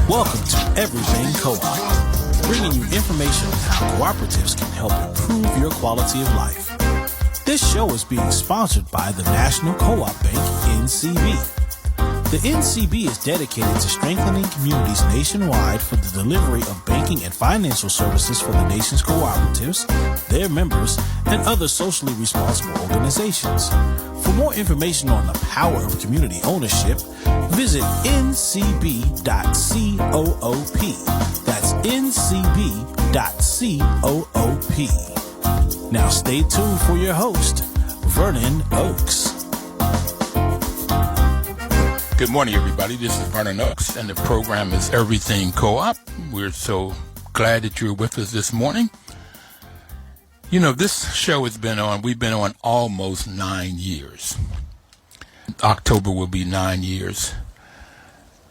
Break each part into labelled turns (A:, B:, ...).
A: Welcome to Everything Co-op, bringing you information on how cooperatives can help improve your quality of life. This show is being sponsored by the National Co-op Bank, NCB. The NCB is dedicated to strengthening communities nationwide for the delivery of banking and financial services for the nation's cooperatives, their members, and other socially responsible organizations. For more information on the power of community ownership, visit ncb.coop. That's ncb.coop. Now stay tuned for your host, Vernon Oakes.
B: Good morning, everybody. This is Vernon Oakes, and the program is Everything Co-op. We're so glad that you're with us this morning. You know, this show we've been on almost 9 years. October will be 9 years.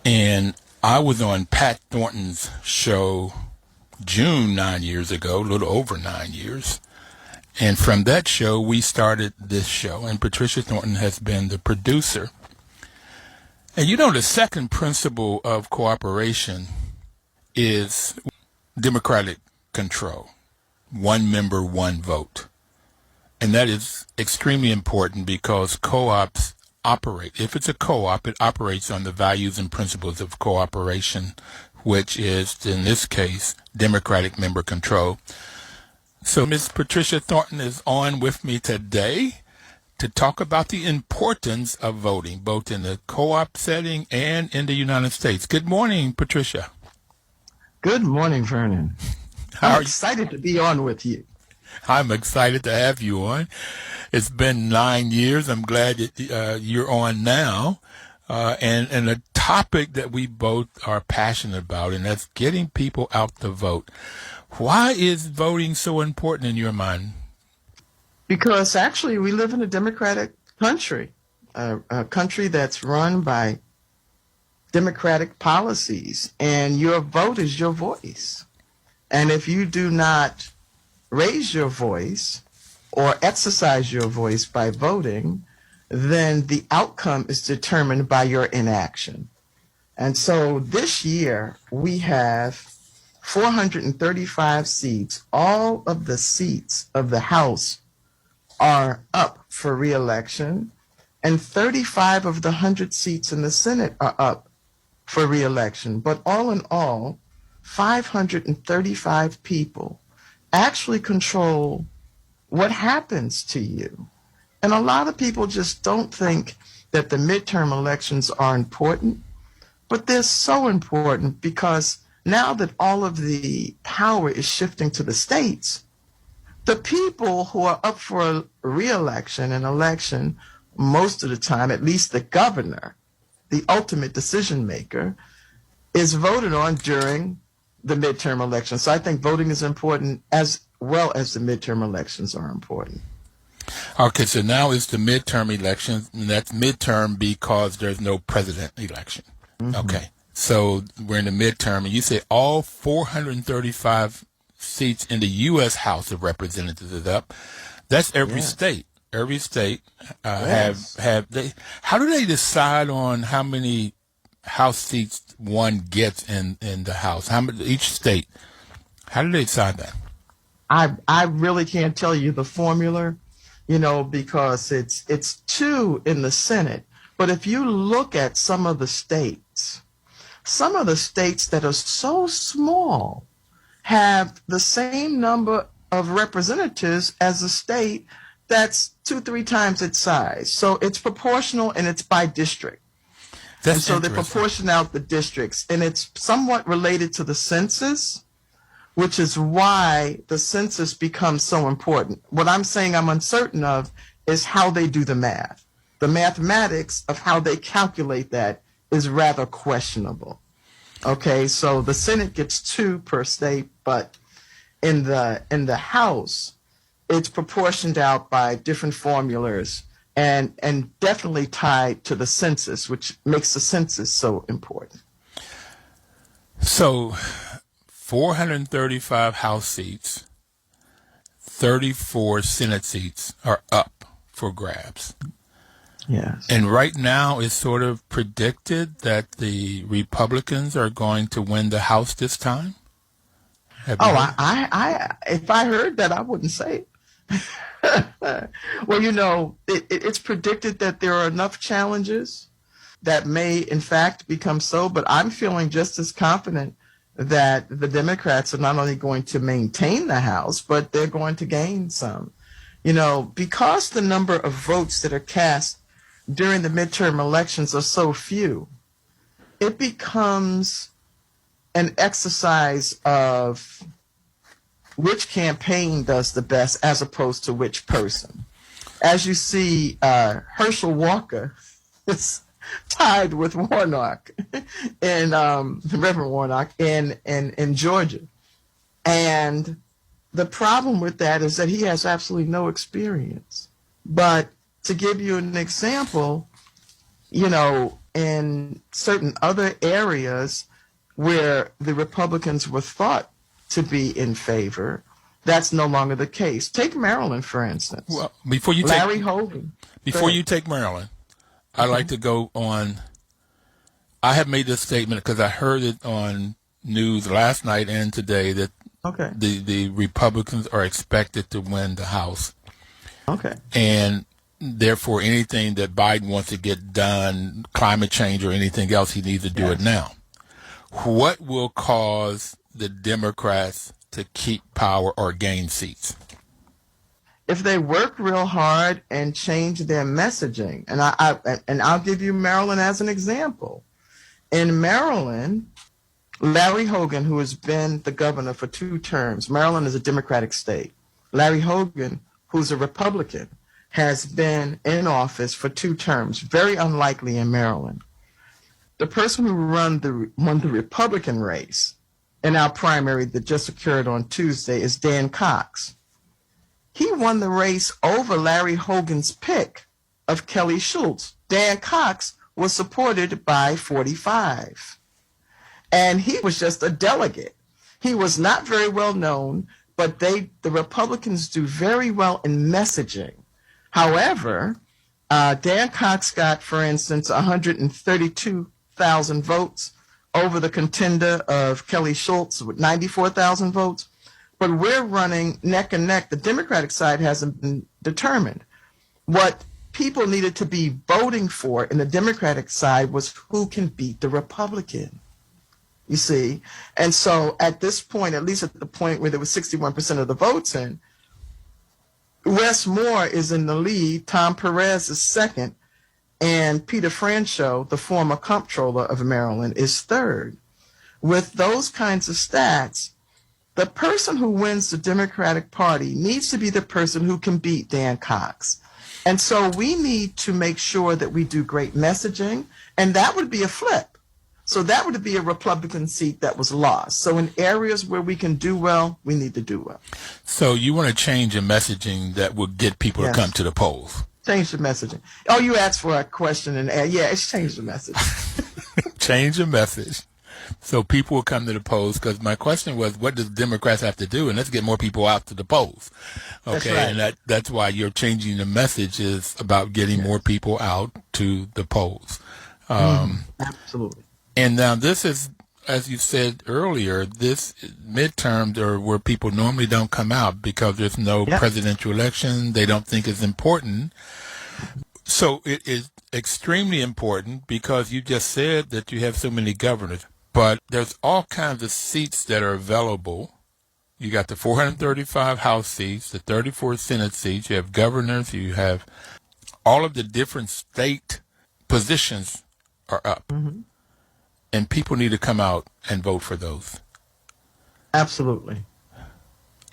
B: And I was on Pat Thornton's show June 9 years ago, a little over 9 years. And from that show, we started this show, and Patricia Thornton has been the producer. And you know, the second principle of cooperation is democratic control. One member, one vote. And that is extremely important because co-ops operate. If it's a co-op, it operates on the values and principles of cooperation, which is, in this case, democratic member control. So Ms. Patricia Thornton is on with me today to talk about the importance of voting, both in the co-op setting and in the United States. Good morning, Patricia.
C: Good morning, Vernon. I'm excited to be on with you.
B: I'm excited to have you on. It's been 9 years. I'm glad that you're on now. And a topic that we both are passionate about, and that's getting people out to vote. Why is voting so important in your mind?
C: Because actually we live in a democratic country, a country that's run by democratic policies, and your vote is your voice. And if you do not raise your voice or exercise your voice by voting, then the outcome is determined by your inaction. And so this year we have 435 seats. All of the seats of the House are up for re-election, and 35 of the 100 seats in the Senate are up for re-election. But all in all, 535 people actually control what happens to you. And a lot of people just don't think that the midterm elections are important, but they're so important because now that all of the power is shifting to the states, the people who are up for a re-election and election, most of the time, at least the governor, the ultimate decision maker, is voted on during the midterm elections. So I think voting is important as well as the midterm elections are important.
B: Okay, so now it's the midterm elections, and that's midterm because there's no president election. Mm-hmm. Okay, so we're in the midterm, and you say all 435 seats in the U.S. House of Representatives is up. That's every state. Every state have they. How do they decide on how many House seats one gets in the House? How many each state? How do they decide that?
C: I really can't tell you the formula, because it's 2 in the Senate. But if you look at some of the states that are so small have the same number of representatives as a state that's 2-3 times its size. So it's proportional and it's by district. And so they proportion out the districts, and it's somewhat related to the census, which is why the census becomes so important. What I'm saying I'm uncertain of is how they do the math. The mathematics of how they calculate that is rather questionable. Okay, so the Senate gets 2 per state, but in the House, it's proportioned out by different formulas and definitely tied to the census, which makes the census so important.
B: So 435 House seats, 34 Senate seats are up for grabs.
C: Yes.
B: And right now, it's sort of predicted that the Republicans are going to win the House this time. Have you heard?
C: If I heard that, I wouldn't say it. Well, it's predicted that there are enough challenges that may, in fact, become so. But I'm feeling just as confident that the Democrats are not only going to maintain the House, but they're going to gain some. Because the number of votes that are cast during the midterm elections are so few, it becomes an exercise of which campaign does the best as opposed to which person. As you see, Herschel Walker is tied with Warnock, and Reverend Warnock in Georgia. And the problem with that is that he has absolutely no experience. But to give you an example, in certain other areas where the Republicans were thought to be in favor, that's no longer the case. Take Maryland, for instance.
B: Well, before you
C: Larry Hogan.
B: Before you take Maryland, I'd like to go on. I have made this statement because I heard it on news last night and today that the Republicans are expected to win the House.
C: Okay.
B: And therefore, anything that Biden wants to get done, climate change or anything else, he needs to do it now. What will cause the Democrats to keep power or gain seats?
C: If they work real hard and change their messaging, and I'll give you Maryland as an example. In Maryland, Larry Hogan, who has been the governor for 2 terms, Maryland is a Democratic state. Larry Hogan, who's a Republican, has been in office for 2 terms, very unlikely in Maryland. The person who won the Republican race in our primary that just occurred on Tuesday is Dan Cox. He won the race over Larry Hogan's pick of Kelly Schultz. Dan Cox was supported by 45. And he was just a delegate. He was not very well known, but the Republicans do very well in messaging. However, Dan Cox got, for instance, 132,000 votes over the contender of Kelly Schultz with 94,000 votes. But we're running neck and neck. The Democratic side hasn't been determined. What people needed to be voting for in the Democratic side was who can beat the Republican. You see? And so at this point, at least at the point where there was 61% of the votes in, Wes Moore is in the lead, Tom Perez is second, and Peter Franchot, the former comptroller of Maryland, is third. With those kinds of stats, the person who wins the Democratic Party needs to be the person who can beat Dan Cox. And so we need to make sure that we do great messaging, and that would be a flip. So that would be a Republican seat that was lost. So in areas where we can do well, we need to do well.
B: So you want to change your messaging that will get people to come to the polls.
C: Change the messaging. Oh, you asked for a question, and it's change the message.
B: Change the message so people will come to the polls. Because my question was, what does Democrats have to do? And let's get more people out to the polls. Okay,
C: that's right.
B: And that's why you're changing the message is about getting more people out to the polls.
C: Absolutely.
B: And now this is, as you said earlier, this midterms are where people normally don't come out because there's no presidential election. They don't think it's important. So it is extremely important because you just said that you have so many governors. But there's all kinds of seats that are available. You got the 435 House seats, the 34 Senate seats. You have governors. You have all of the different state positions are up. Mm-hmm. And people need to come out and vote for those.
C: Absolutely.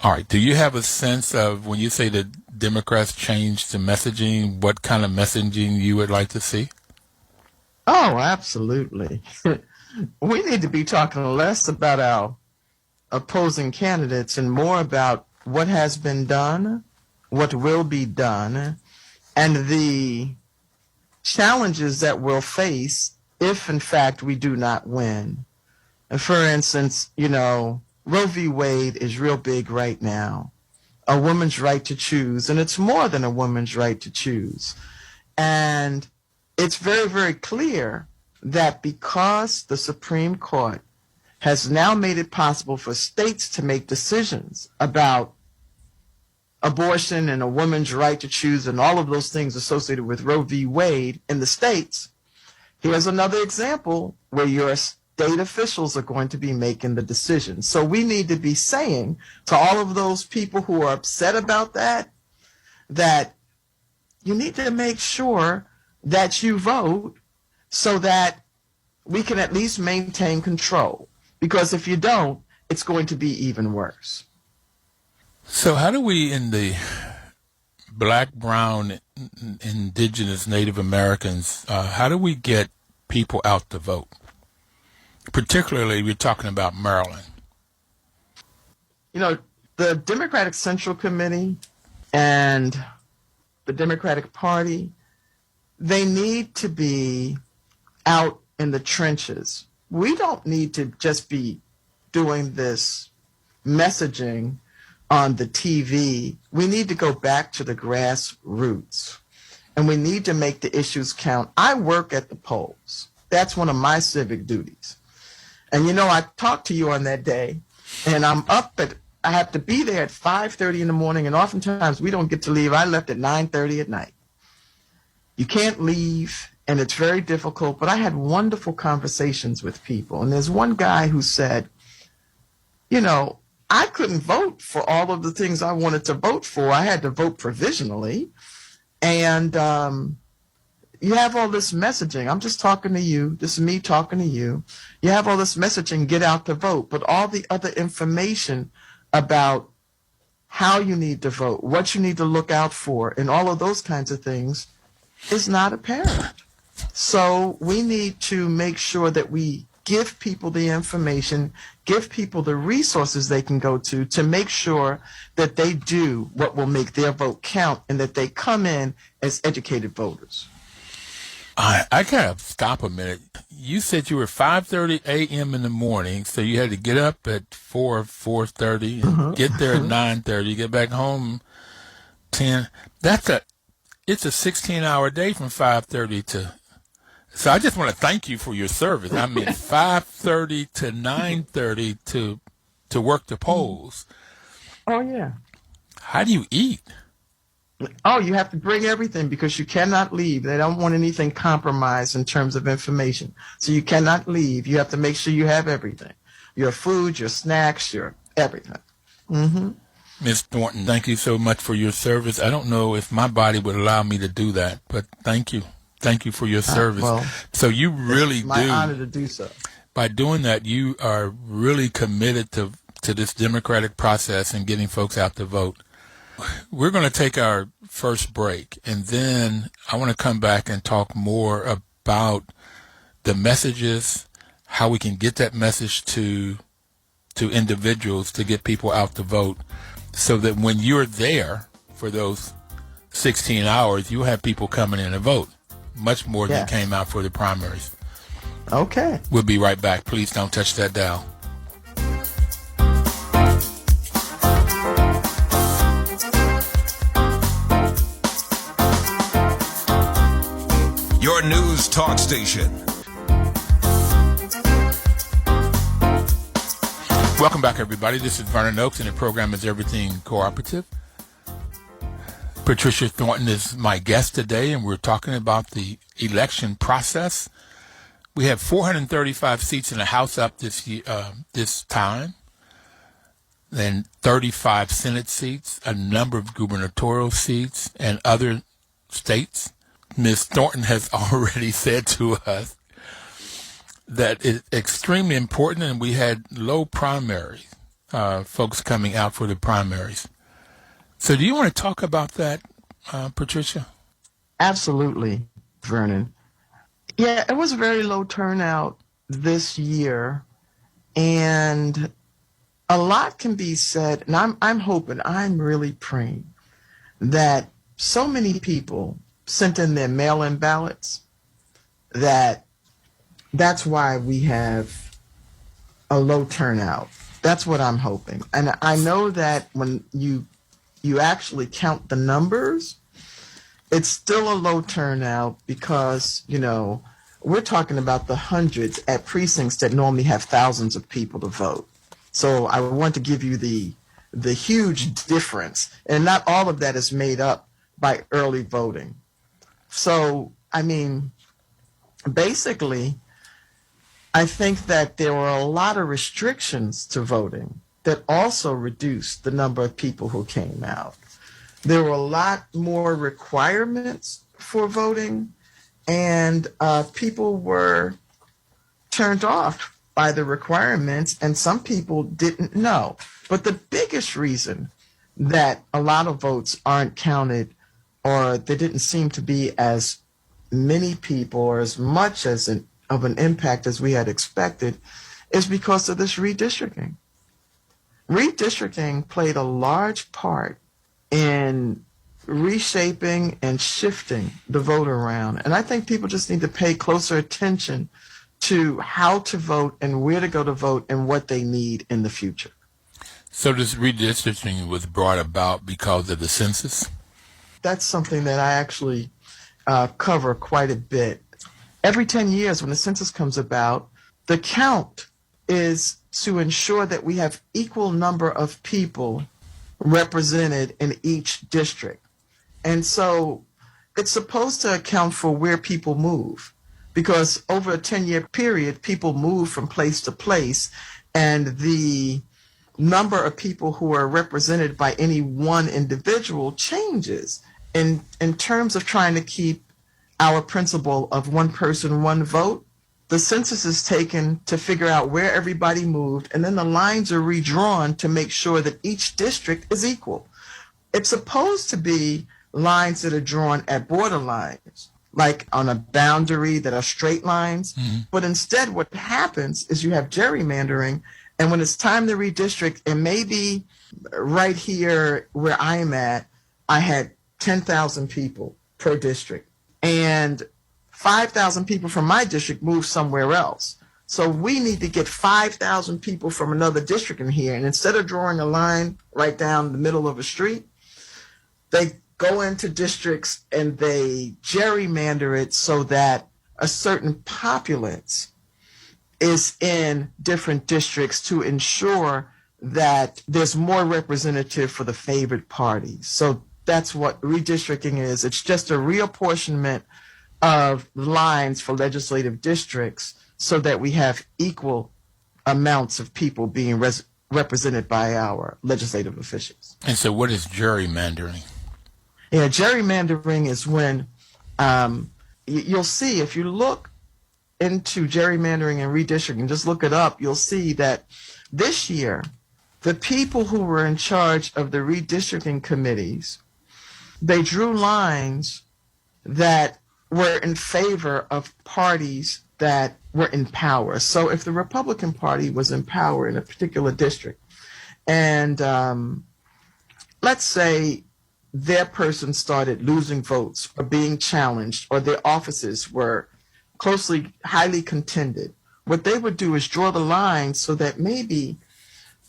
B: All right. Do you have a sense of when you say that Democrats change the messaging, what kind of messaging you would like to see?
C: Oh, absolutely. We need to be talking less about our opposing candidates and more about what has been done, what will be done, and the challenges that we'll face if, in fact, we do not win. And for instance, Roe v. Wade is real big right now. A woman's right to choose, and it's more than a woman's right to choose. And it's very, very clear that because the Supreme Court has now made it possible for states to make decisions about abortion and a woman's right to choose and all of those things associated with Roe v. Wade in the states, here's another example where your state officials are going to be making the decisions. So we need to be saying to all of those people who are upset about that, that you need to make sure that you vote so that we can at least maintain control. Because if you don't, it's going to be even worse.
B: So how do we, in the Black, brown, indigenous, Native Americans, how do we get people out to vote? Particularly, we're talking about Maryland.
C: You know, the Democratic Central Committee and the Democratic Party, they need to be out in the trenches. We don't need to just be doing this messaging on the TV. We need to go back to the grassroots, and we need to make the issues count. I work at the polls. That's one of my civic duties. And you know, I talked to you on that day, and I have to be there at 5:30 in the morning, and oftentimes we don't get to leave. I left at 9:30 at night. You can't leave, and it's very difficult, but I had wonderful conversations with people. And there's one guy who said, you know, I couldn't vote for all of the things I wanted to vote for. I had to vote provisionally. And you have all this messaging. I'm just talking to you. This is me talking to you. You have all this messaging, get out to vote. But all the other information about how you need to vote, what you need to look out for, and all of those kinds of things is not apparent. So we need to make sure that we give people the information, give people the resources they can go to make sure that they do what will make their vote count and that they come in as educated voters.
B: I gotta stop a minute. You said you were 5:30 a.m. in the morning, so you had to get up at 4:30, and get there at 9:30, get back home 10. It's a 16-hour day from 5:30 to. So I just want to thank you for your service. I mean, 5:30 to 9:30 to work the polls.
C: Oh yeah.
B: How do you eat?
C: Oh, you have to bring everything because you cannot leave. They don't want anything compromised in terms of information. So you cannot leave. You have to make sure you have everything. Your food, your snacks, your everything. Mm-hmm.
B: Ms. Thornton, thank you so much for your service. I don't know if my body would allow me to do that, but thank you. Thank you for your service.
C: Well,
B: so you really
C: it's my honor to do so.
B: By doing that, you are really committed to this democratic process and getting folks out to vote. We're going to take our first break, and then I want to come back and talk more about the messages, how we can get that message to individuals to get people out to vote, so that when you're there for those 16 hours, you'll have people coming in to vote, much more than came out for the primaries.
C: Okay.
B: We'll be right back. Please don't touch that dial.
D: Your news talk station.
B: Welcome back, everybody. This is Vernon Oakes, and the program is Everything Cooperative. Patricia Thornton is my guest today, and we're talking about the election process. We have 435 seats in the House up this time, then 35 Senate seats, a number of gubernatorial seats, and other states. Ms. Thornton has already said to us that it's extremely important, and we had low primaries, folks coming out for the primaries. So do you want to talk about that, Patricia?
C: Absolutely, Vernon. Yeah, it was a very low turnout this year, and a lot can be said, and I'm hoping, I'm really praying that so many people sent in their mail-in ballots that's why we have a low turnout. That's what I'm hoping. And I know that when you actually count the numbers, it's still a low turnout because, we're talking about the hundreds at precincts that normally have thousands of people to vote. So I want to give you the huge difference. And not all of that is made up by early voting. So, basically, I think that there were a lot of restrictions to voting that also reduced the number of people who came out. There were a lot more requirements for voting, and people were turned off by the requirements, and some people didn't know. But the biggest reason that a lot of votes aren't counted, or there didn't seem to be as many people or as much of an impact as we had expected, is because of this redistricting. Redistricting played a large part in reshaping and shifting the vote around. And I think people just need to pay closer attention to how to vote and where to go to vote and what they need in the future.
B: So this redistricting was brought about because of the census?
C: That's something that I actually cover quite a bit. Every 10 years when the census comes about, the count is to ensure that we have equal number of people represented in each district. And so it's supposed to account for where people move, because over a 10-year period, people move from place to place, and the number of people who are represented by any one individual changes. In terms of trying to keep our principle of one person, one vote, the census is taken to figure out where everybody moved, and then the lines are redrawn to make sure that each district is equal. It's supposed to be lines that are drawn at border lines, like on a boundary that are straight lines. Mm-hmm. But instead what happens is you have gerrymandering, and when it's time to redistrict, and maybe right here where I am at, I had 10,000 people per district, and 5,000 people from my district moved somewhere else. So we need to get 5,000 people from another district in here. And instead of drawing a line right down the middle of a street, they go into districts and they gerrymander it so that a certain populace is in different districts to ensure that there's more representative for the favored parties. So that's what redistricting is. It's just a reapportionment of lines for legislative districts so that we have equal amounts of people being represented by our legislative officials.
B: And so what is gerrymandering?
C: Yeah, gerrymandering is when you'll see, if you look into gerrymandering and redistricting, just look it up, you'll see that this year, the people who were in charge of the redistricting committees, they drew lines that were in favor of parties that were in power. So if the Republican Party was in power in a particular district, and let's say their person started losing votes or being challenged, or their offices were highly contended, what they would do is draw the line so that maybe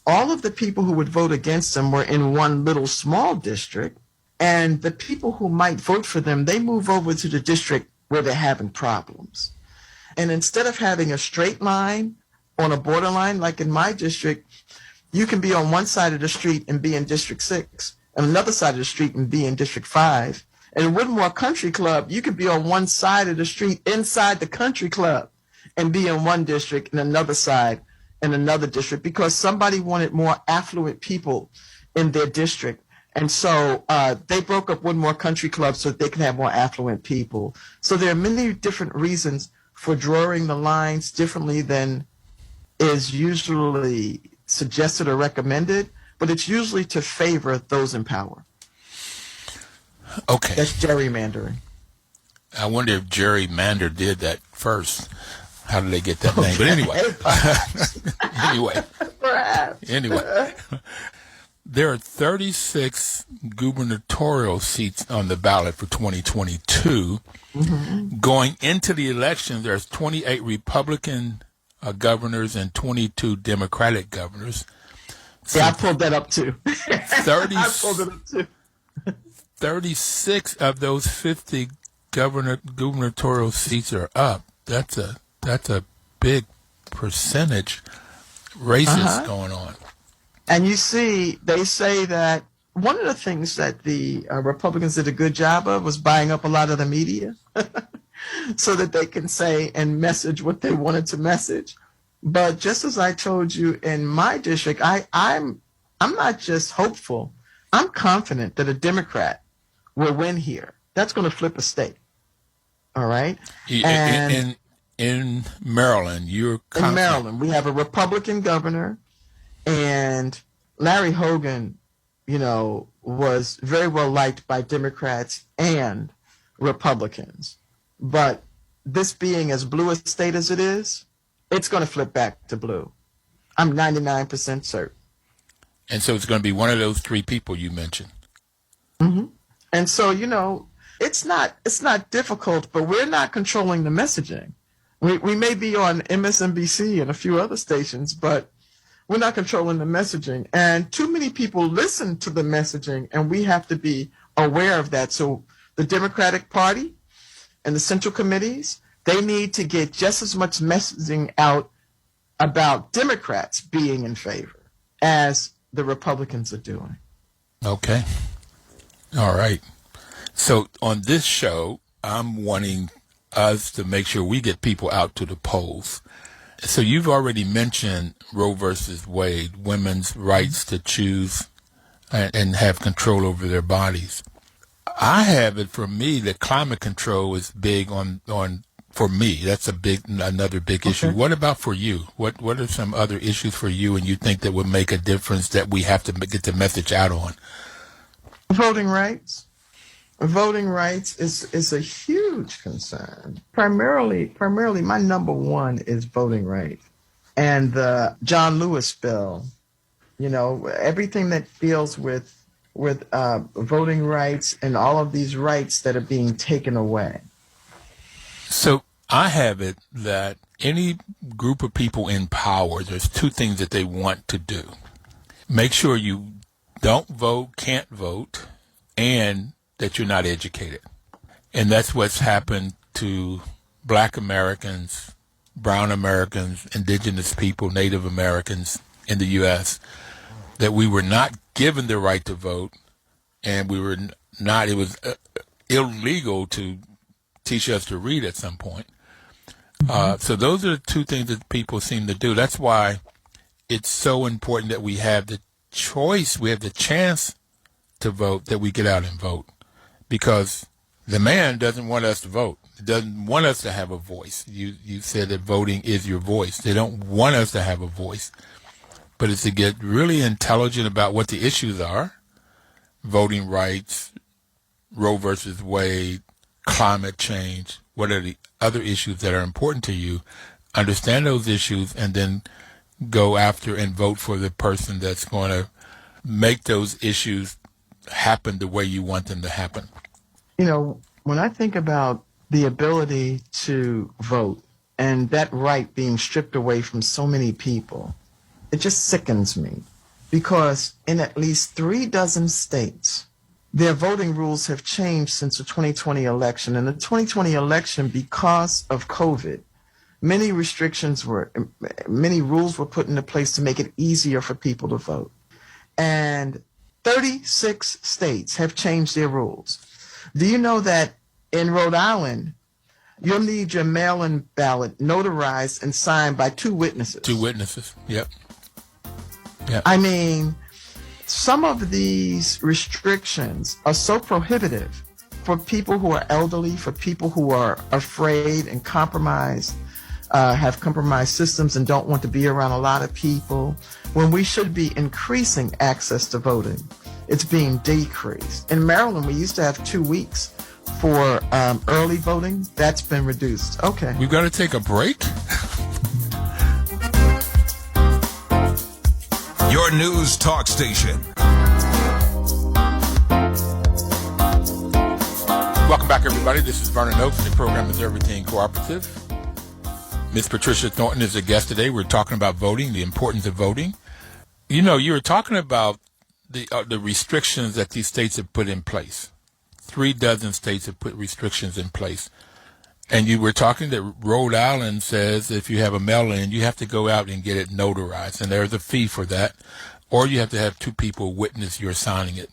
C: all of the people who would vote against them were in one little small district, and the people who might vote for them, they move over to the district where they're having problems. And instead of having a straight line on a borderline, like in my district, you can be on one side of the street and be in District 6, and another side of the street and be in District 5. And in Woodmore Country Club, you could be on one side of the street inside the country club and be in one district, and another side in another district, because somebody wanted more affluent people in their district. And so they broke up Woodmore Country Club so that they can have more affluent people. So there are many different reasons for drawing the lines differently than is usually suggested or recommended, but it's usually to favor those in power.
B: Okay.
C: That's gerrymandering.
B: I wonder if gerrymander did that first. How did they get that name? But anyway. Anyway. There are 36 gubernatorial seats on the ballot for 2022. Mm-hmm. Going into the election, there's 28 Republican governors and 22 Democratic governors. So
C: yeah, I pulled that up too.
B: 30,
C: I pulled it up too.
B: 36 of those 50 gubernatorial seats are up. That's a big percentage races going on.
C: And you see, they say that one of the things that the Republicans did a good job of was buying up a lot of the media so that they can say and message what they wanted to message. But just as I told you in my district, I'm not just hopeful. I'm confident that a Democrat will win here. That's going to flip a state. All right?
B: And in Maryland, you're confident.
C: In Maryland, we have a Republican governor, and Larry Hogan, was very well liked by Democrats and Republicans. But this being as blue a state as it is, it's going to flip back to blue. I'm 99% certain.
B: And so it's going to be one of those three people you mentioned.
C: Mm-hmm. And so, it's not difficult, but we're not controlling the messaging. We may be on MSNBC and a few other stations, but we're not controlling the messaging. And too many people listen to the messaging, and we have to be aware of that. So the Democratic Party and the central committees, they need to get just as much messaging out about Democrats being in favor as the Republicans are doing.
B: Okay. All right. So on this show, I'm wanting us to make sure we get people out to the polls. So you've already mentioned Roe versus Wade, women's rights to choose and have control over their bodies. I have it for me that climate control is big on for me. That's another big issue. What about for you? What are some other issues for you and you think that would make a difference that we have to get the message out on?
C: Voting rights. Voting rights is a huge concern. Primarily, my number one is voting rights. And the John Lewis bill, everything that deals with voting rights and all of these rights that are being taken away.
B: So I have it that any group of people in power, there's two things that they want to do. Make sure you don't vote, can't vote, and that you're not educated. And that's what's happened to Black Americans, Brown Americans, Indigenous people, Native Americans in the U.S., that we were not given the right to vote, and we were not, it was illegal to teach us to read at some point. So those are the two things that people seem to do. That's why it's so important that we have the choice, we have the chance to vote, that we get out and vote. Because the man doesn't want us to vote. He doesn't want us to have a voice. You said that voting is your voice. They don't want us to have a voice. But it's to get really intelligent about what the issues are. Voting rights, Roe versus Wade, climate change. What are the other issues that are important to you? Understand those issues and then go after and vote for the person that's going to make those issues happen the way you want them to happen.
C: When I think about the ability to vote and that right being stripped away from so many people, it just sickens me. Because in at least 36 states, their voting rules have changed since the 2020 election. In the 2020 election, because of COVID, many rules were put into place to make it easier for people to vote. And 36 states have changed their rules. Do you know that in Rhode Island, you'll need your mail-in ballot notarized and signed by 2 witnesses?
B: 2 witnesses, yep.
C: I mean, some of these restrictions are so prohibitive for people who are elderly, for people who are afraid and compromised, have compromised systems and don't want to be around a lot of people, when we should be increasing access to voting. It's being decreased. In Maryland, we used to have 2 weeks for early voting. That's been reduced. Okay.
B: We've got to take a break.
D: Your news talk station.
B: Welcome back, everybody. This is Vernon Oakes. The program is Everything Cooperative. Miss Patricia Thornton is a guest today. We're talking about voting, the importance of voting. You were talking about the restrictions that these states have put in place. 3 dozen states have put restrictions in place. And you were talking that Rhode Island says if you have a mail-in, you have to go out and get it notarized, and there's a fee for that, or you have to have 2 people witness your signing it.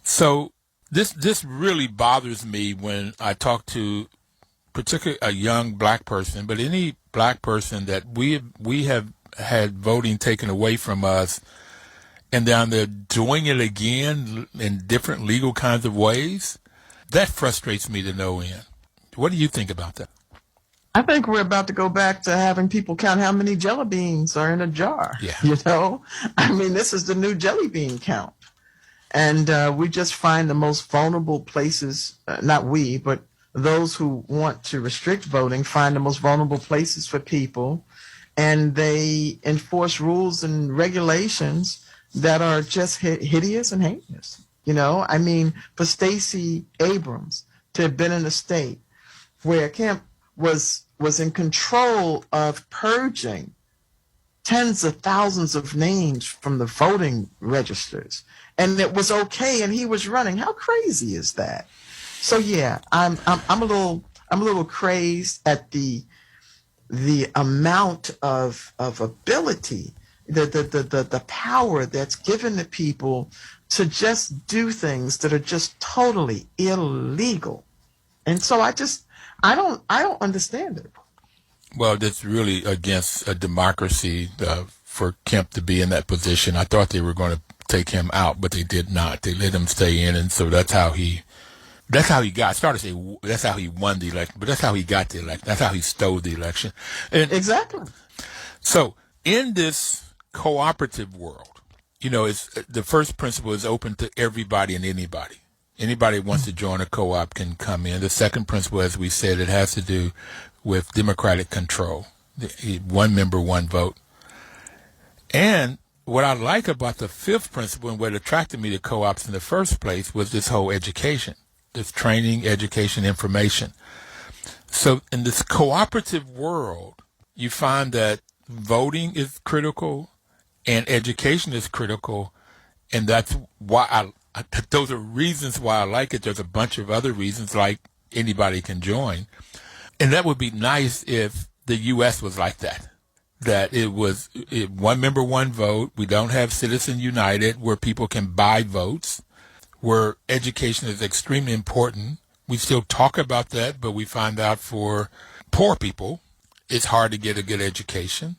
B: So this really bothers me when I talk to particularly a young black person, but any black person that we have had voting taken away from us, and down there doing it again in different legal kinds of ways. That frustrates me to no end. What do you think about that?
C: I think we're about to go back to having people count how many jelly beans are in a jar.
B: Yeah.
C: You know, I mean, this is the new jelly bean count. And we just find the most vulnerable places, not we, but those who want to restrict voting find the most vulnerable places for people. And they enforce rules and regulations that are just hideous and heinous. You know, I mean, for Stacey Abrams to have been in a state where Kemp was in control of purging tens of thousands of names from the voting registers, and it was okay, and he was running. How crazy is that? So yeah, I'm a little crazed at the amount of ability, the power that's given to people to just do things that are just totally illegal. And so I don't understand it.
B: Well, that's really against a democracy for Kemp to be in that position. I thought they were going to take him out, but they did not. They let him stay in, and so that's how he got. I started to say that's how he won the election, but that's how he got the election. That's how he stole the election. And
C: exactly.
B: So in this cooperative world, you know, it's the first principle is open to everybody and anybody. Anybody who wants to join a co-op can come in. The second principle, as we said, it has to do with democratic control. 1 member, 1 vote. And what I like about the 5th principle and what attracted me to co-ops in the first place was this whole education, this training, education, information. So in this cooperative world, you find that voting is critical and education is critical, and that's why those are reasons why I like it. There's a bunch of other reasons, like anybody can join. And that would be nice if the U.S. was like that, that it was 1 member, 1 vote. We don't have Citizen United where people can buy votes, where education is extremely important. We still talk about that, but we find out for poor people, it's hard to get a good education.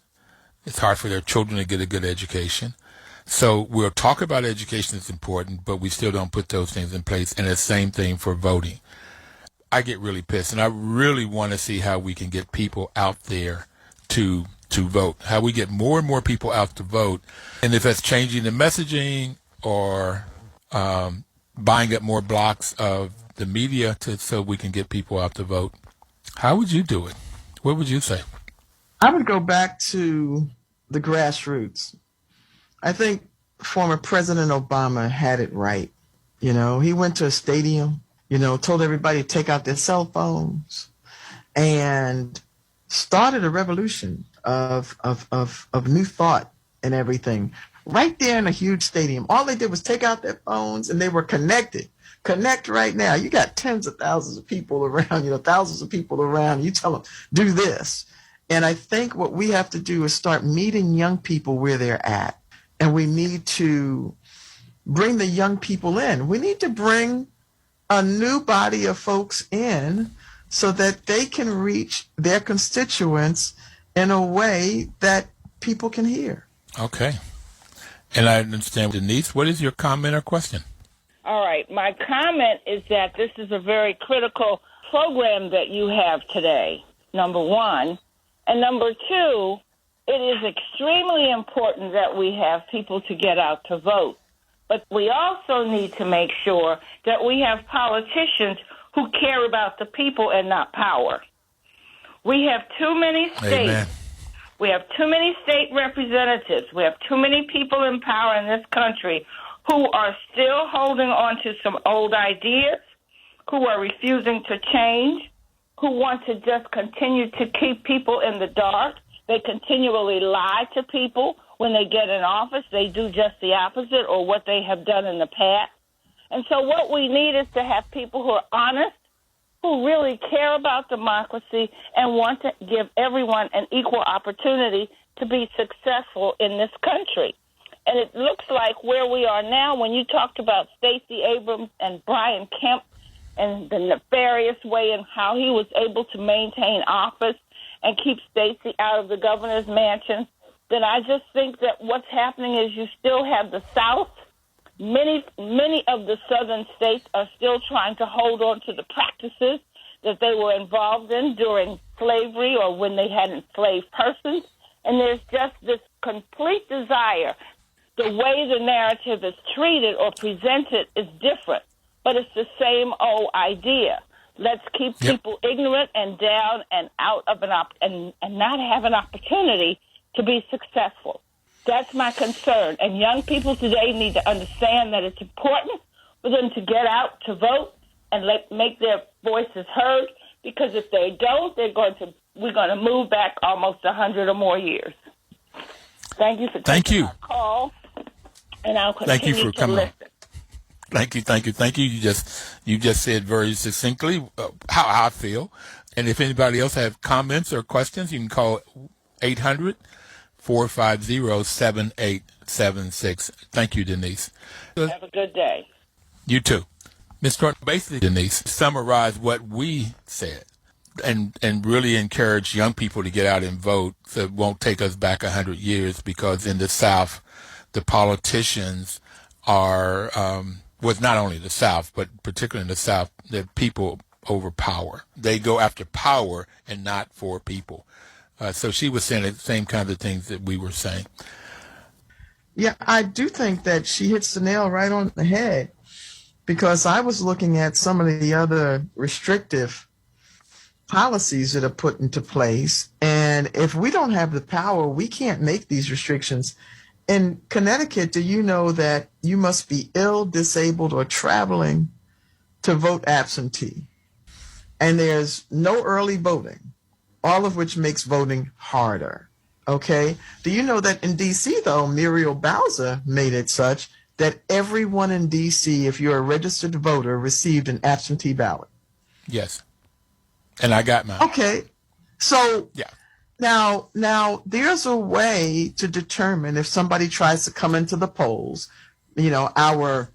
B: It's hard for their children to get a good education. So we'll talk about education is important, but we still don't put those things in place. And the same thing for voting. I get really pissed, and I really want to see how we can get people out there to vote, how we get more and more people out to vote. And if that's changing the messaging or buying up more blocks of the media so we can get people out to vote, how would you do it? What would you say?
C: I would go back to the grassroots. I think former President Obama had it right. You know, he went to a stadium, you know, told everybody to take out their cell phones and started a revolution of new thought and everything right there in a huge stadium. All they did was take out their phones and they were connected. Connect right now. You got tens of thousands of people around, you know, thousands of people around. You tell them, do this. And I think what we have to do is start meeting young people where they're at. And we need to bring the young people in. We need to bring a new body of folks in so that they can reach their constituents in a way that people can hear.
B: Okay. And I understand. Denise, what is your comment or question?
E: All right. My comment is that this is a very critical program that you have today, number one. And number two, it is extremely important that we have people to get out to vote. But we also need to make sure that we have politicians who care about the people and not power. We have too many states.
B: Amen.
E: We have too many state representatives. We have too many people in power in this country who are still holding on to some old ideas, who are refusing to change, who want to just continue to keep people in the dark. They continually lie to people. When they get in office, they do just the opposite or what they have done in the past. And so what we need is to have people who are honest, who really care about democracy and want to give everyone an equal opportunity to be successful in this country. And it looks like where we are now, when you talked about Stacey Abrams and Brian Kemp and the nefarious way in how he was able to maintain office and keep Stacey out of the governor's mansion, then I just think that what's happening is you still have the South. Many of the southern states are still trying to hold on to the practices that they were involved in during slavery or when they had enslaved persons. And there's just this complete desire. The way the narrative is treated or presented is different, but it's the same old idea. Let's keep people ignorant and down and out of and not have an opportunity to be successful. That's my concern. And young people today need to understand that it's important for them to get out to vote and make their voices heard, because if they don't, we're going to move back almost 100 or more years. Thank you for taking my call, and I'll continue to listen.
B: Thank you. You just said very succinctly how I feel. And if anybody else have comments or questions, you can call 800-450-7876. Thank you, Denise.
E: Have a good day.
B: You too. Ms. Thornton, basically, Denise, summarize what we said and really encourage young people to get out and vote, so it won't take us back 100 years, because in the South, the politicians are, was not only the South, but particularly in the South, that people over power. They go after power and not for people. So she was saying the same kinds of things that we were saying.
C: Yeah, I do think that she hits the nail right on the head, because I was looking at some of the other restrictive policies that are put into place. And if we don't have the power, we can't make these restrictions. In Connecticut, do you know that you must be ill, disabled, or traveling to vote absentee? And there's no early voting, all of which makes voting harder. Okay? Do you know that in D.C., though, Muriel Bowser made it such that everyone in D.C., if you're a registered voter, received an absentee ballot?
B: Yes. And I got mine.
C: Okay. So
B: yeah.
C: Now there's a way to determine if somebody tries to come into the polls. You know, our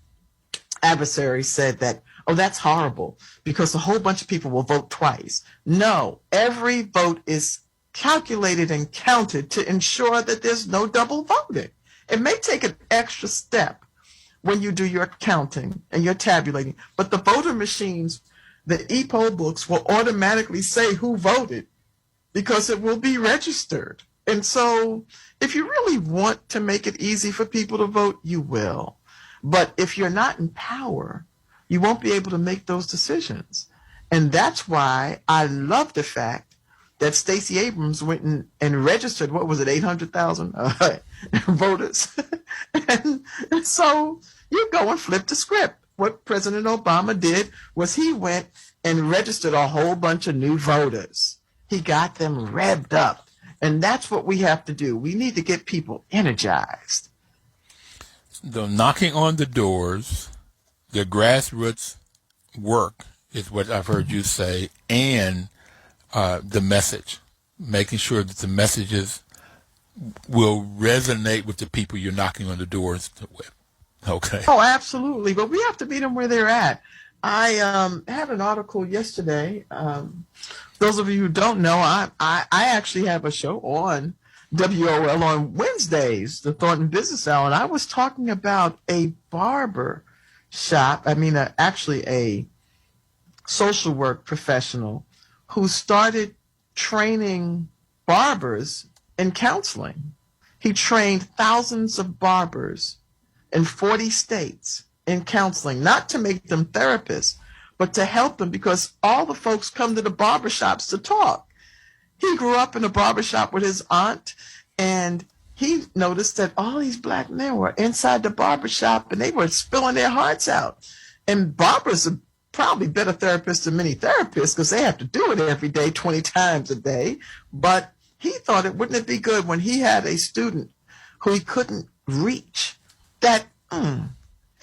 C: adversary said that, oh, that's horrible because a whole bunch of people will vote twice. No, every vote is calculated and counted to ensure that there's no double voting. It may take an extra step when you do your counting and your tabulating, but the voter machines, the e-poll books, will automatically say who voted because it will be registered. And so if you really want to make it easy for people to vote, you will. But if you're not in power, you won't be able to make those decisions. And that's why I love the fact that Stacey Abrams went and registered, what was it, 800,000 voters. and so you go and flip the script. What President Obama did was he went and registered a whole bunch of new voters. He got them revved up. And that's what we have to do. We need to get people energized.
B: The knocking on the doors, the grassroots work is what I've heard you say, and the message, making sure that the messages will resonate with the people you're knocking on the doors with. Okay.
C: Oh, absolutely. But we have to meet them where they're at. I had an article yesterday. Those of you who don't know, I actually have a show on WOL on Wednesdays, the Thornton Business Hour, and I was talking about a barber shop. Actually a social work professional who started training barbers in counseling. He trained thousands of barbers in 40 states in counseling, not to make them therapists, but to help them, because all the folks come to the barbershops to talk. He grew up in a barbershop with his aunt, and he noticed that all these black men were inside the barbershop and they were spilling their hearts out. And barbers are probably better therapists than many therapists because they have to do it every day, 20 times a day. But he thought, wouldn't it be good when he had a student who he couldn't reach, that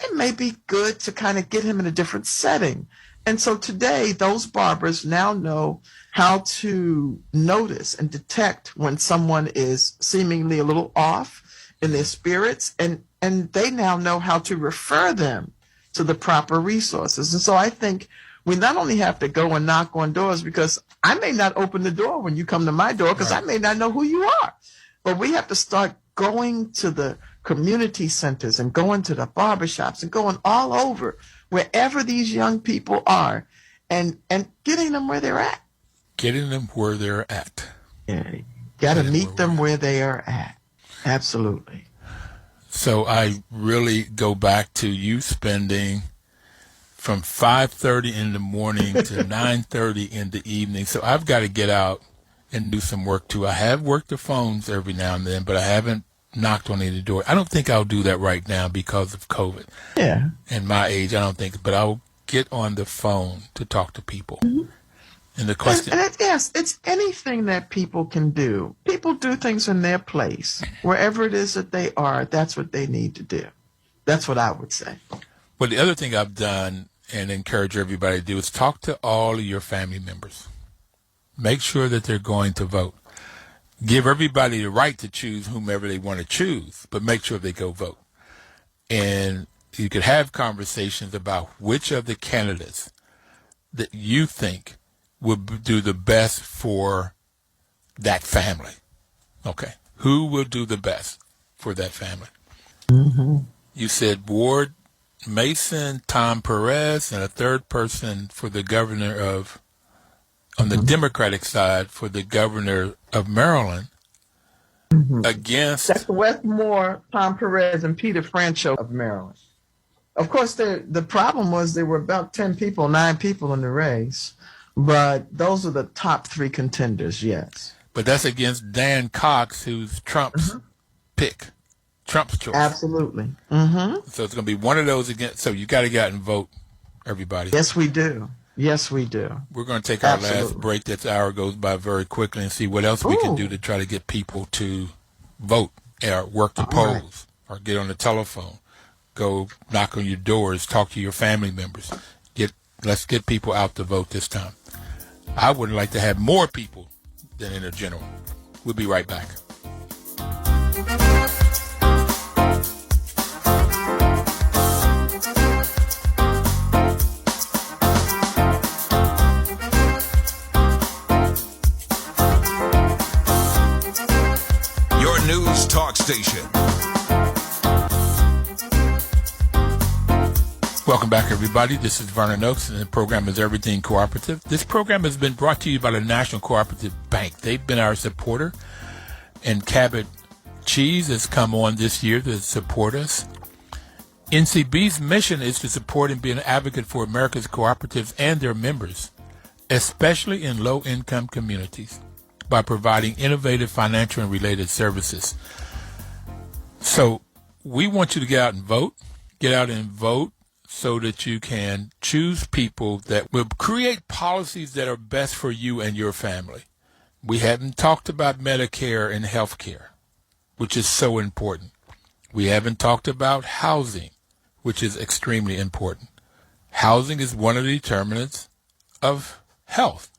C: it may be good to kind of get him in a different setting. And so today, those barbers now know how to notice and detect when someone is seemingly a little off in their spirits, and they now know how to refer them to the proper resources. And so I think we not only have to go and knock on doors, because I may not open the door when you come to my door because I may not know who you are, but we have to start going to the community centers and going to the barbershops and going all over wherever these young people are, and getting them where they're at.
B: Getting them where they're at.
C: Yeah, got to meet them where they are at. Absolutely.
B: So I really go back to you spending from 5:30 in the morning to 9:30 in the evening. So I've got to get out and do some work too. I have worked the phones every now and then, but I haven't knocked on any door. I don't think I'll do that right now because of COVID.
C: Yeah.
B: And my age, I don't think, but I'll get on the phone to talk to people. Mm-hmm. And the question,
C: yes, it's anything that people can do. People do things in their place, wherever it is that they are. That's what they need to do. That's what I would say.
B: Well, the other thing I've done and encourage everybody to do is talk to all of your family members. Make sure that they're going to vote. Give everybody the right to choose whomever they want to choose, but make sure they go vote. And you could have conversations about which of the candidates that you think would do the best for that family. Okay. Who will do the best for that family? Mm-hmm. You said Ward Mason, Tom Perez, and a third person for the governor of, on the Democratic side, for the governor of Maryland, against...
C: That's Westmore, Tom Perez, and Peter Franchot of Maryland. Of course, the problem was there were about 9 people in the race, but those are the top 3 contenders, yes.
B: But that's against Dan Cox, who's Trump's pick, Trump's choice.
C: Absolutely. Mm-hmm.
B: So it's going to be one of those against. So you got to get out and vote, everybody.
C: Yes, we do. Yes, we do.
B: We're going to take our last break. That hour goes by very quickly, and see what else we can do to try to get people to vote or work the polls or get on the telephone, go knock on your doors, talk to your family members. Let's get people out to vote this time. I would like to have more people than in a general. We'll be right back.
D: Your news talk station.
B: Welcome back, everybody. This is Vernon Oakes, and the program is Everything Cooperative. This program has been brought to you by the National Cooperative Bank. They've been our supporter, and Cabot Cheese has come on this year to support us. NCB's mission is to support and be an advocate for America's cooperatives and their members, especially in low-income communities, by providing innovative financial and related services. So we want you to get out and vote. Get out and vote so that you can choose people that will create policies that are best for you and your family. We haven't talked about Medicare and health care, which is so important. We haven't talked about housing, which is extremely important. Housing is one of the determinants of health.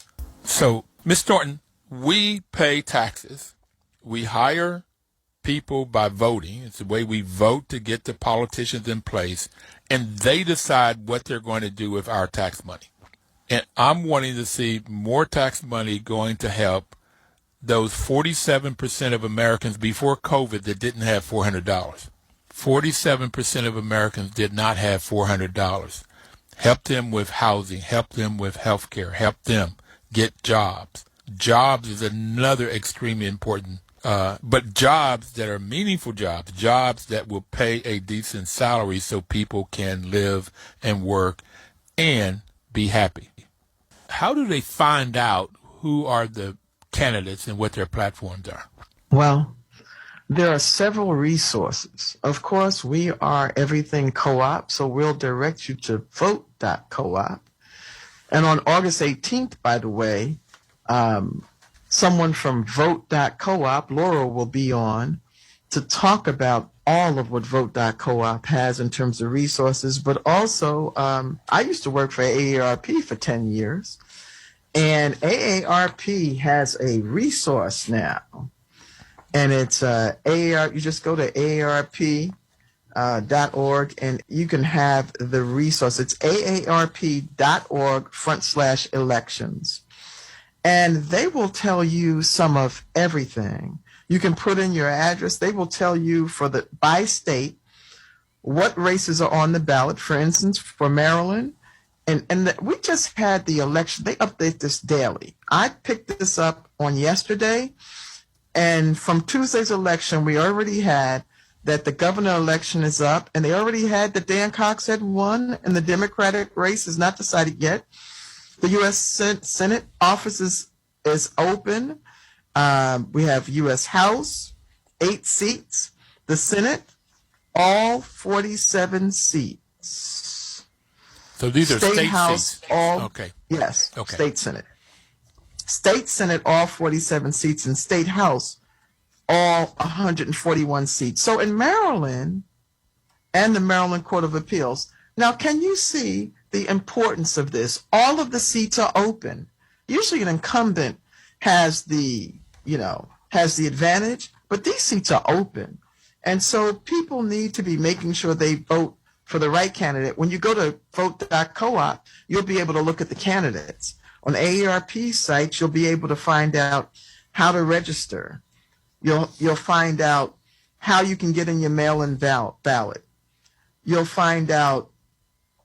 B: So, Ms. Thornton, we pay taxes. We hire people by voting. It's the way we vote to get the politicians in place, and they decide what they're going to do with our tax money. And I'm wanting to see more tax money going to help those 47% of Americans before COVID that didn't have $400. 47% of Americans did not have $400. Help them with housing, help them with health care, help them get jobs. Jobs is another extremely important, but jobs that are meaningful jobs, jobs that will pay a decent salary so people can live and work and be happy. How do they find out who are the candidates and what their platforms are?
C: Well, there are several resources. Of course, we are Everything Co-op, so we'll direct you to vote.coop. And on August 18th, by the way, someone from vote.coop, Laura, will be on, to talk about all of what vote.coop has in terms of resources, but also I used to work for AARP for 10 years, and AARP has a resource now, and it's AAR. You just go to AARP.org and you can have the resource. It's AARP.org/elections. And they will tell you some of everything. You can put in your address. They will tell you by state what races are on the ballot. For instance, for Maryland, we just had the election. They update this daily. I picked this up on yesterday, and from Tuesday's election, we already had that the governor election is up, and they already had that Dan Cox had won, and the Democratic race is not decided yet. The U.S. Senate office is open. We have U.S. House, 8 seats. The Senate, all 47 seats.
B: So these are state
C: House,
B: seats.
C: Okay. Yes.
B: Okay.
C: State Senate. State Senate, all 47 seats, and State House, all 141 seats. So in Maryland and the Maryland Court of Appeals, now can you see the importance of this? All of the seats are open. Usually an incumbent has the advantage, but these seats are open. And so people need to be making sure they vote for the right candidate. When you go to vote.coop, you'll be able to look at the candidates. On AARP sites, you'll be able to find out how to register. You'll find out how you can get in your mail-in ballot. You'll find out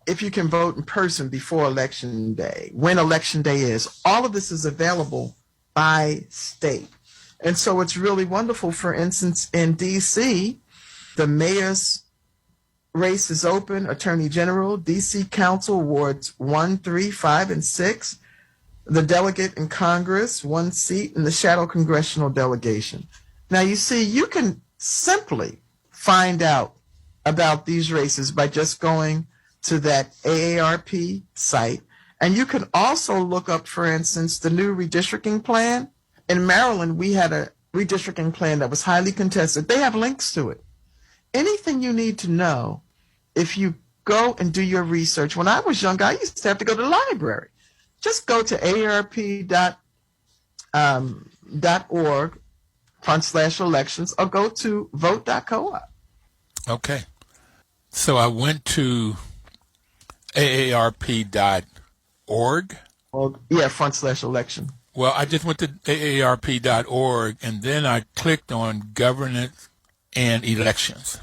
C: if you can vote in person before Election Day, when Election Day is. All of this is available by state. And so it's really wonderful. For instance, in D.C., the mayor's race is open, Attorney General, D.C. Council wards 1, 3, 5, and 6. The delegate in Congress, 1 seat, and the shadow congressional delegation. Now, you see, you can simply find out about these races by just going to that AARP site. And you can also look up, for instance, the new redistricting plan. In Maryland, we had a redistricting plan that was highly contested. They have links to it. Anything you need to know, if you go and do your research. When I was young, I used to have to go to the library. Just go to AARP.org/elections or go to vote.coop.
B: Okay. So I went to AARP.org.
C: /election.
B: Well, I just went to AARP.org, and then I clicked on governance and elections,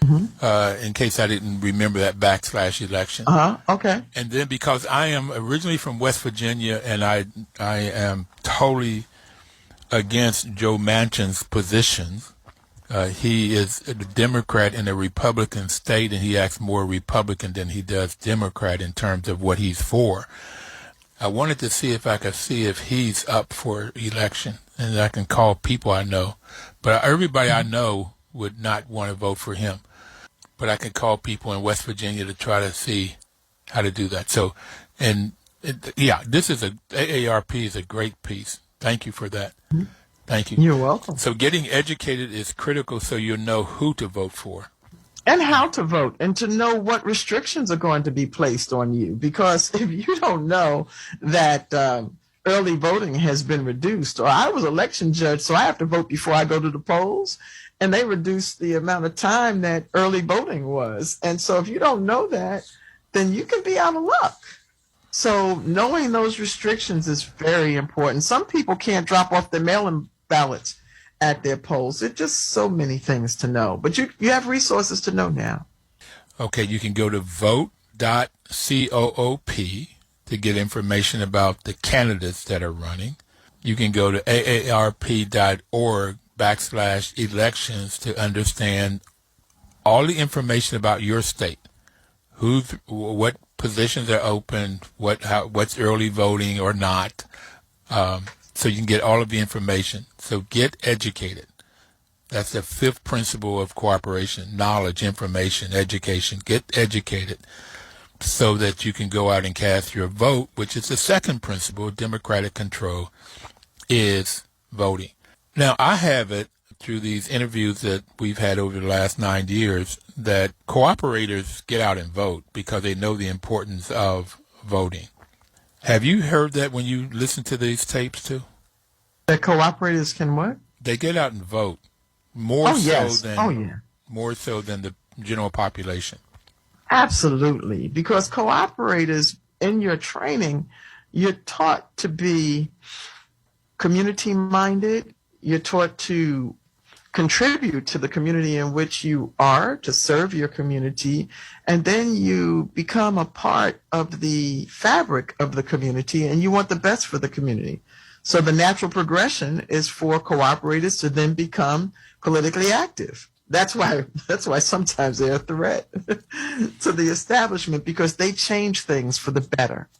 B: in case I didn't remember that /election.
C: Okay.
B: And then because I am originally from West Virginia, and I am totally against Joe Manchin's positions. He is a Democrat in a Republican state, and he acts more Republican than he does Democrat in terms of what he's for. I wanted to see if I could see if he's up for election, and I can call people I know. But everybody I know would not want to vote for him. But I can call people in West Virginia to try to see how to do that. So, this is AARP is a great piece. Thank you for that. Thank you.
C: You're welcome.
B: So getting educated is critical so you'll know who to vote for.
C: And how to vote, and to know what restrictions are going to be placed on you. Because if you don't know that early voting has been reduced, or I was election judge, so I have to vote before I go to the polls, and they reduced the amount of time that early voting was. And so if you don't know that, then you can be out of luck. So knowing those restrictions is very important. Some people can't drop off their mail-in ballots at their polls. It's just so many things to know. But you have resources to know now.
B: Okay, you can go to vote.coop to get information about the candidates that are running. You can go to aarp.org/elections to understand all the information about your state. What positions are open, what's early voting or not. So you can get all of the information. So get educated. That's the 5th principle of cooperation: knowledge, information, education. Get educated so that you can go out and cast your vote, which is the 2nd principle of democratic control, is voting. Now, I have it through these interviews that we've had over the last 9 years that cooperators get out and vote because they know the importance of voting. Have you heard that when you listen to these tapes too?
C: That cooperators can what?
B: They get out and vote more more so than the general population.
C: Absolutely, because cooperators in your training, you're taught to be community-minded. You're taught to contribute to the community in which you are, to serve your community, and then you become a part of the fabric of the community, and you want the best for the community. So the natural progression is for cooperators to then become politically active. That's why sometimes they're a threat to the establishment, because they change things for the better.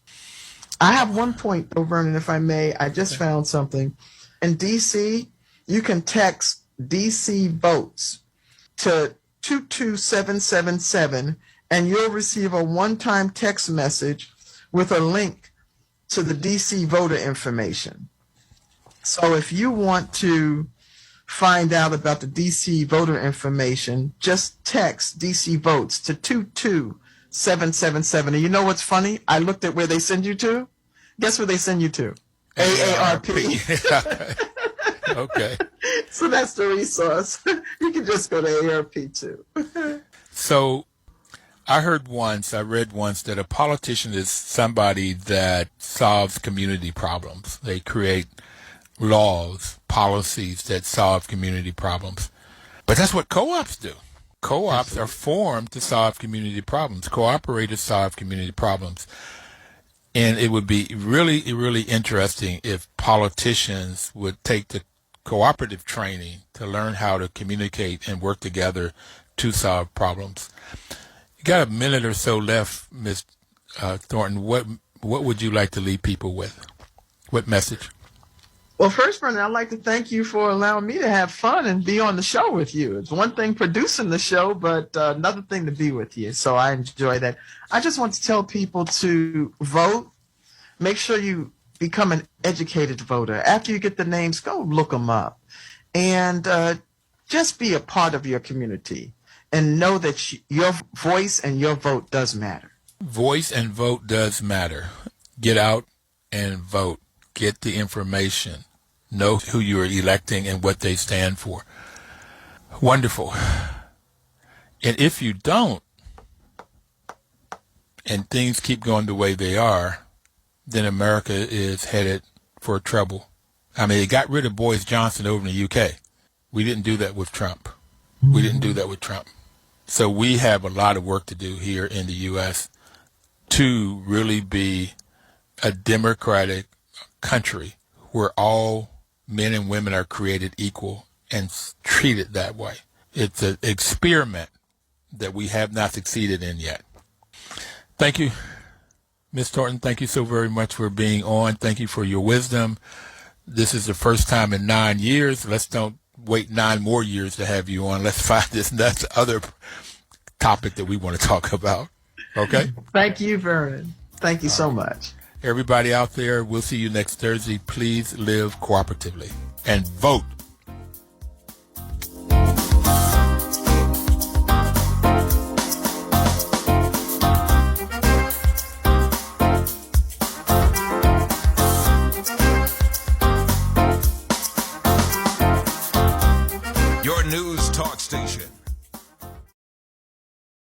C: I have one point, though, Vernon, if I may. I just found something. In D.C., you can text D.C. votes to 22777, and you'll receive a one-time text message with a link to the D.C. voter information. So if you want to find out about the D.C. voter information, just text D.C. votes to 22777. And you know what's funny? I looked at where they send you to. Guess where they send you to? AARP.
B: Okay.
C: So that's the resource. You can just go to AARP too.
B: So I read once that a politician is somebody that solves community problems. They create laws, policies that solve community problems. But that's what co-ops do. Co-ops are formed to solve community problems. Cooperators solve community problems. And it would be really, really interesting if politicians would take the cooperative training to learn how to communicate and work together to solve problems. You got a minute or so left, Ms. Thornton. What would you like to leave people with? What message?
C: Well, first, Vernon, I'd like to thank you for allowing me to have fun and be on the show with you. It's one thing producing the show, but another thing to be with you. So I enjoy that. I just want to tell people to vote. Make sure you become an educated voter. After you get the names, go look them up. And just be a part of your community and know that your voice and your vote does matter.
B: Voice and vote does matter. Get out and vote. Get the information. Know who you are electing and what they stand for. Wonderful. And if you don't, and things keep going the way they are, then America is headed for trouble. I mean, they got rid of Boris Johnson over in the UK. We didn't do that with Trump. So we have a lot of work to do here in the U.S. to really be a democratic country where all men and women are created equal and treated that way. It's an experiment that we have not succeeded in yet. Thank you, Ms. Thornton. Thank you so very much for being on. Thank you for your wisdom. This is the first time in 9 years. Let's don't wait 9 more years to have you on. Let's find this other topic that we want to talk about. Okay?
C: Thank you, Vernon. Thank you so much.
B: Everybody out there, we'll see you next Thursday. Please live cooperatively and vote.